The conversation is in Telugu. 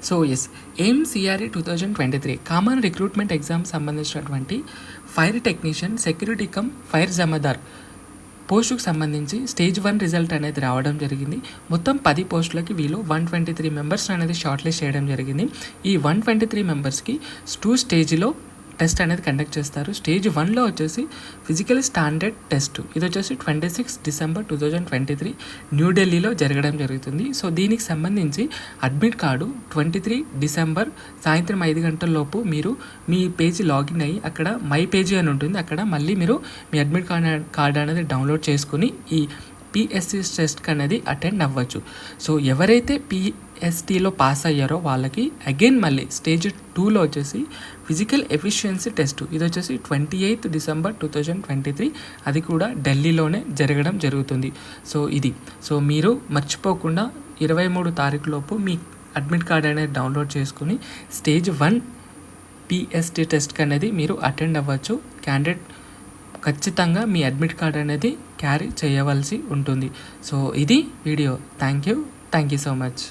So yes AIIMS CRE 2023 common recruitment exam సంబంధించినటువంటి fire technician security cum fire jamadar పోస్టుకు సంబంధించి స్టేజ్ 1 రిజల్ట్ అనేది రావడం జరిగింది. మొత్తం 10 పోస్టులకి వీళ్ళు 123 మెంబర్స్ అనేది షార్ట్ లిస్ట్ చేయడం జరిగింది. ఈ 123 మెంబర్స్కి 2 స్టేజ్లో టెస్ట్ అనేది కండక్ట్ చేస్తారు. స్టేజ్ 1లో వచ్చేసి ఫిజికల్ స్టాండర్డ్ టెస్ట్, ఇది వచ్చేసి 26 డిసెంబర్ 2023 న్యూఢిల్లీలో జరగడం జరుగుతుంది. సో దీనికి సంబంధించి అడ్మిట్ కార్డు 23 డిసెంబర్ సాయంత్రం 5 గంటల లోపు మీరు మీ పేజీ లాగిన్ అయ్యి అక్కడ మై పేజీ అని ఉంటుంది, అక్కడ మళ్ళీ మీరు మీ అడ్మిట్ కార్డు అనేది డౌన్లోడ్ చేసుకుని ఈ పిఎస్సి టెస్ట్కి అనేది అటెండ్ అవ్వచ్చు. సో ఎవరైతే పిఎస్టీలో పాస్ అయ్యారో వాళ్ళకి అగైన్ మళ్ళీ స్టేజ్ 2లో వచ్చేసి ఫిజికల్ ఎఫిషియన్సీ టెస్ట్, ఇది వచ్చేసి 28 డిసెంబర్ 2023 అది కూడా ఢిల్లీలోనే జరగడం జరుగుతుంది. సో మీరు మర్చిపోకుండా 23 తారీఖు లోపు మీ అడ్మిట్ కార్డ్ అనేది డౌన్లోడ్ చేసుకుని స్టేజ్ 1 పిఎస్టీ టెస్ట్కి అనేది మీరు అటెండ్ అవ్వచ్చు. క్యాండిడేట్ ఖచ్చితంగా మీ అడ్మిట్ కార్డ్ అనేది క్యారీ చేయవలసి ఉంటుంది. సో ఇది video. Thank you so much.